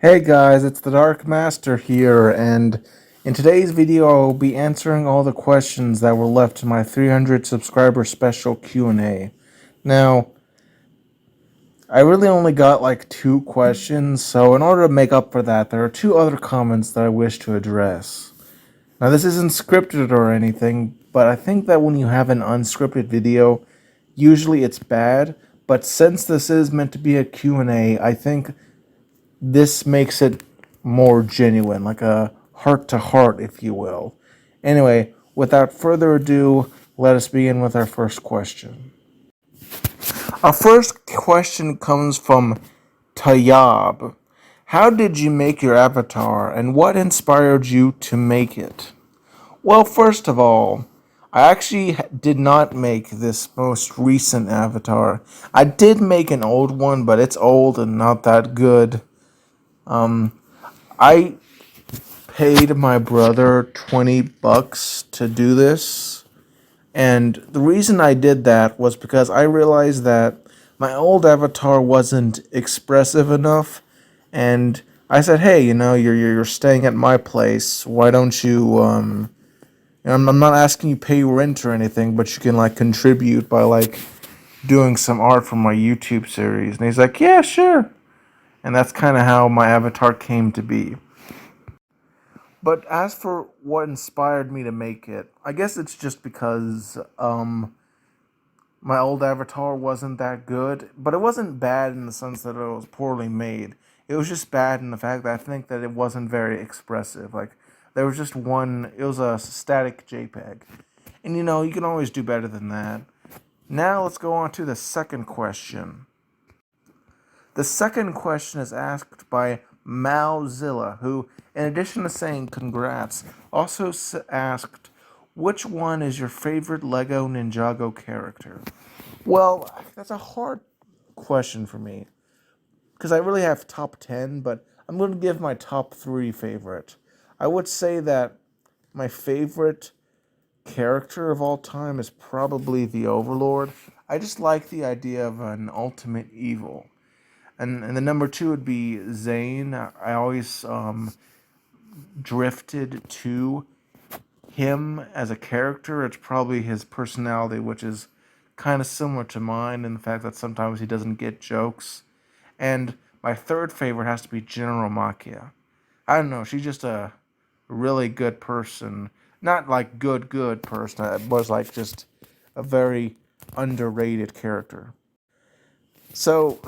Hey guys, it's the Dark Master here, and in today's video I'll be answering all the questions that were left in my 300 subscriber special Q&A. Now, I really only got like 2 questions, so in order to make up for that, there are 2 other comments that I wish to address. Now, this isn't scripted or anything, but I think that when you have an unscripted video, usually it's bad, but since this is meant to be a Q&A, I think this makes it more genuine, like a heart to heart, if you will. Anyway, without further ado, let us begin with our first question. Our first question comes from Tayyab. How did you make your avatar, and what inspired you to make it? Well, first of all, I actually did not make this most recent avatar. I did make an old one, but it's old and not that good. I paid my brother $20 to do this, and the reason I did that was because I realized that my old avatar wasn't expressive enough, and I said, "Hey, you're staying at my place. Why don't you I'm not asking you pay rent or anything, but you can like contribute by like doing some art for my YouTube series." And he's like, "Yeah, sure." And that's kind of how my avatar came to be. But as for what inspired me to make it, I guess it's just because my old avatar wasn't that good. But it wasn't bad in the sense that it was poorly made. It was just bad in the fact that I think that it wasn't very expressive. Like, there was just it was a static JPEG. And you can always do better than that. Now let's go on to the second question. The second question is asked by Maozilla, who, in addition to saying congrats, also asked, which one is your favorite Lego Ninjago character? Well, that's a hard question for me, because I really have top 10, but I'm going to give my top 3 favorite. I would say that my favorite character of all time is probably the Overlord. I just like the idea of an ultimate evil. And the number 2 would be Zane. I always drifted to him as a character. It's probably his personality, which is kind of similar to mine in the fact that sometimes he doesn't get jokes. And my third favorite has to be General Makia. I don't know, she's just a really good person. Not like good person, but like just a very underrated character. So,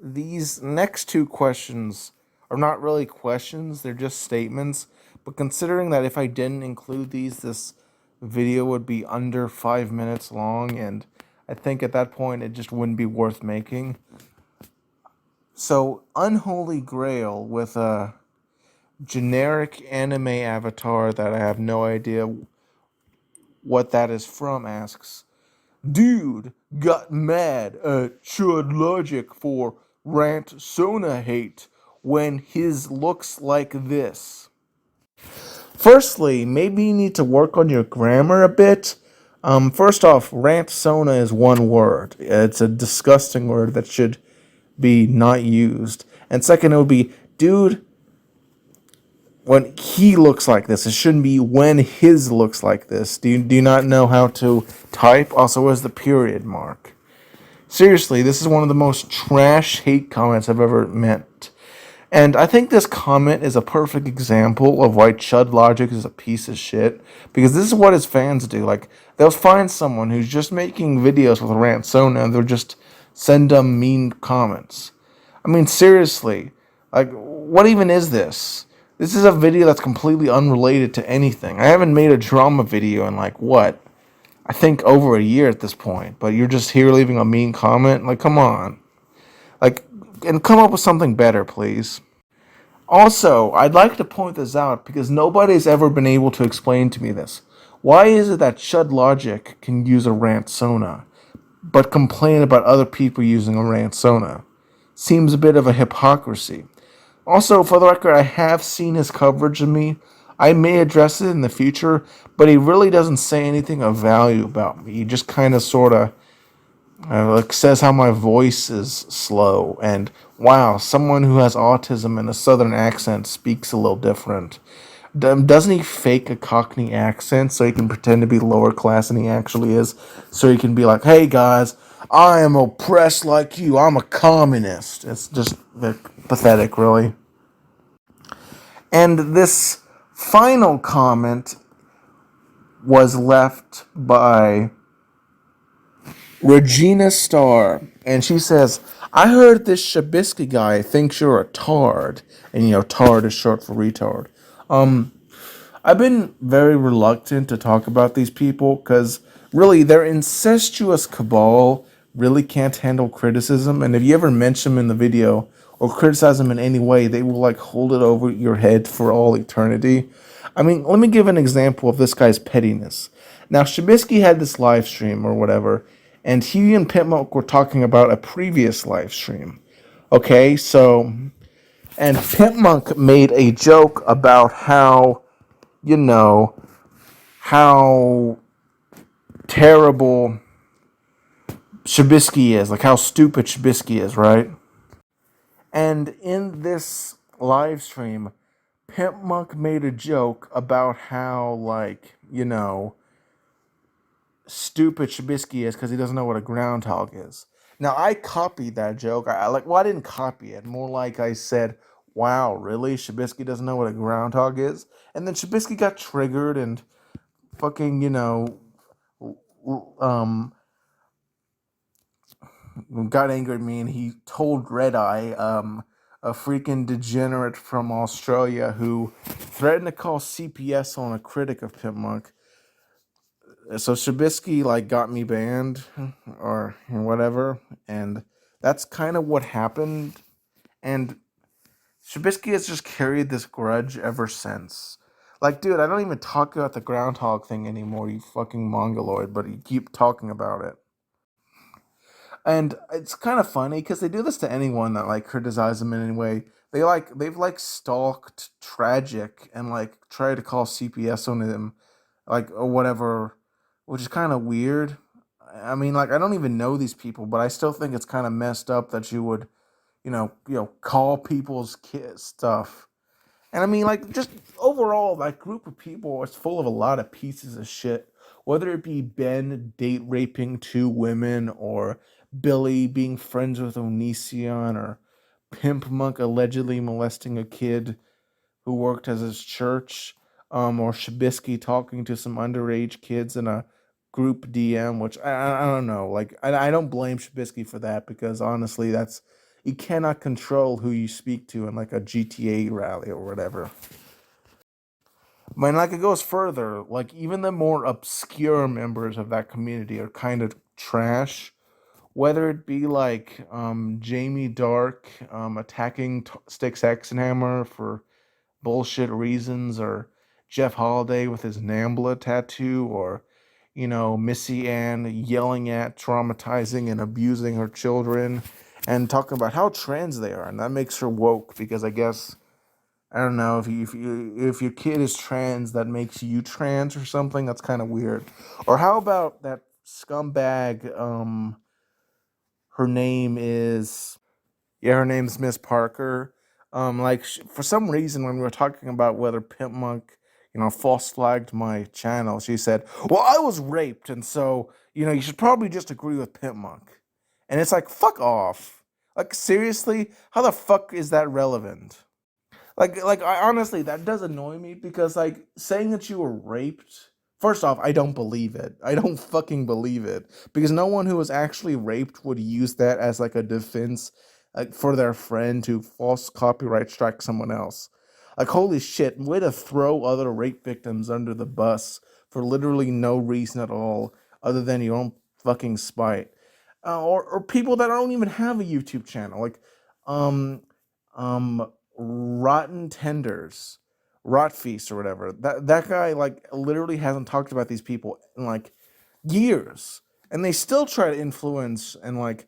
these next 2 questions are not really questions, they're just statements. But considering that if I didn't include these, this video would be under 5 minutes long, and I think at that point it just wouldn't be worth making. So, Unholy Grail with a generic anime avatar that I have no idea what that is from asks, dude got mad at Chud Logic for Rant Sona hate when his looks like this. Firstly, maybe you need to work on your grammar a bit. First off, Rant Sona is one word. It's a disgusting word that should be not used. And second, it would be, dude, when he looks like this. It shouldn't be when his looks like this. Do you not know how to type? Also, where's the period mark? Seriously, this is one of the most trash hate comments I've ever met. And I think this comment is a perfect example of why Chud Logic is a piece of shit. Because this is what his fans do. Like, they'll find someone who's just making videos with Rant Sona and they'll just send them mean comments. I mean, seriously. Like, what even is this? This is a video that's completely unrelated to anything. I haven't made a drama video in like, what? I think over a year at this point. But you're just here leaving a mean comment? Like, come on. Like, and come up with something better, please. Also, I'd like to point this out because nobody's ever been able to explain to me this. Why is it that Chud Logic can use a Rant Sona, but complain about other people using a Rant Sona? Seems a bit of a hypocrisy. Also, for the record, I have seen his coverage of me. I may address it in the future, but he really doesn't say anything of value about me. He just kind of sort of Like says how my voice is slow, and wow, someone who has autism and a southern accent speaks a little different. Doesn't he fake a Cockney accent so he can pretend to be lower class than he actually is? So he can be like, "Hey guys, I am oppressed like you. I'm a communist." It's just pathetic, really. And this final comment was left by Regina Starr, and she says, "I heard this Shabisky guy thinks you're a tard, and tard is short for retard." I've been very reluctant to talk about these people because really their incestuous cabal really can't handle criticism, and if you ever mention them in the video or criticize them in any way, they will like hold it over your head for all eternity. I mean, let me give an example of this guy's pettiness. Now, Shabisky had this live stream or whatever, and he and Pitmonk were talking about a previous live stream. Okay, so, and Pitmonk made a joke about how, you know, how terrible Shabisky is, like how stupid Shabisky is, right? And in this live stream, Pimp Monk made a joke about how, like, stupid Shabisky is because he doesn't know what a groundhog is. Now, I copied that joke. Well, I didn't copy it. More like I said, wow, really? Shabisky doesn't know what a groundhog is? And then Shabisky got triggered and fucking, um, got angry at me, and he told Red Eye, a freaking degenerate from Australia who threatened to call CPS on a critic of Pimp Monk. So Shabisky like got me banned or whatever, and that's kind of what happened. And Shabisky has just carried this grudge ever since. Like, dude, I don't even talk about the groundhog thing anymore, you fucking mongoloid, but you keep talking about it. And it's kind of funny because they do this to anyone that like criticizes them in any way. They've like stalked Tragic and like tried to call CPS on him, like or whatever, which is kind of weird. I mean, like I don't even know these people, but I still think it's kind of messed up that you would, call people's kids stuff. And I mean, like, just overall, that group of people is full of a lot of pieces of shit. Whether it be Ben date raping two women, or Billy being friends with Onision, or Pimp Monk allegedly molesting a kid who worked as his church, or Shabisky talking to some underage kids in a group DM, which I don't know. Like, I don't blame Shabisky for that because honestly, that's you cannot control who you speak to in like a GTA rally or whatever. I mean, like it goes further. Like even the more obscure members of that community are kind of trash. Whether it be like Jamie Dark attacking Styx Hexenhammer for bullshit reasons, or Jeff Holiday with his Nambla tattoo, or Missy Ann yelling at, traumatizing, and abusing her children, and talking about how trans they are, and that makes her woke because I guess I don't know if your kid is trans, that makes you trans or something. That's kind of weird. Or how about that scumbag? Her name is her name's Miss Parker. Like for some reason, when we were talking about whether Pimp Monk, false flagged my channel, she said, "Well, I was raped, and so you should probably just agree with Pimp Monk." And it's like, fuck off. Like seriously, how the fuck is that relevant? Like I honestly that does annoy me because like saying that you were raped. First off, I don't believe it. I don't fucking believe it because no one who was actually raped would use that as like a defense, like for their friend to false copyright strike someone else. Like holy shit, way to throw other rape victims under the bus for literally no reason at all other than your own fucking spite. Or people that don't even have a YouTube channel, like um Rotten Tenders, Rot Feast or whatever. That guy like literally hasn't talked about these people in like years, and they still try to influence and like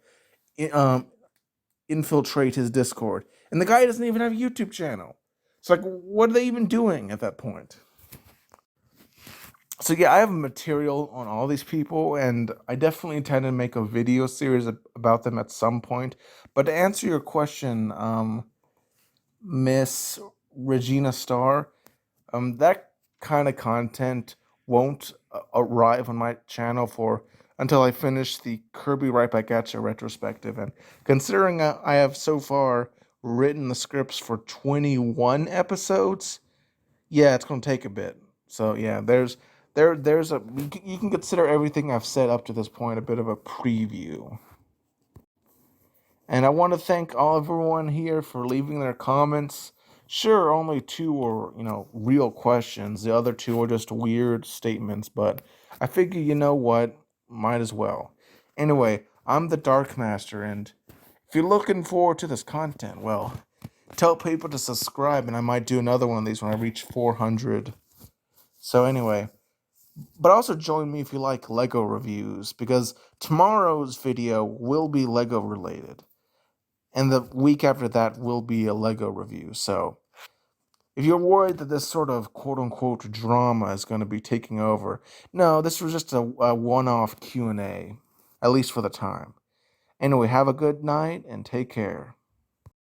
infiltrate his Discord. And the guy doesn't even have a YouTube channel. It's like, what are they even doing at that point? So yeah, I have material on all these people, and I definitely intend to make a video series about them at some point. But to answer your question, Miss Regina Starr, that kind of content won't arrive on my channel for until I finish the Kirby Right Back at You retrospective. And considering I have so far written the scripts for 21 episodes, yeah, it's going to take a bit. So yeah, there's a you can consider everything I've said up to this point a bit of a preview. And I want to thank all everyone here for leaving their comments. Sure, only two were, real questions. The other two were just weird statements, but I figure, you know what? Might as well. Anyway, I'm the Dark Master, and if you're looking forward to this content, well, tell people to subscribe, and I might do another one of these when I reach 400. So, anyway, but also join me if you like Lego reviews, because tomorrow's video will be Lego related. And the week after that will be a Lego review. So if you're worried that this sort of quote unquote drama is going to be taking over, no, this was just a one-off Q&A, at least for the time. Anyway, have a good night and take care.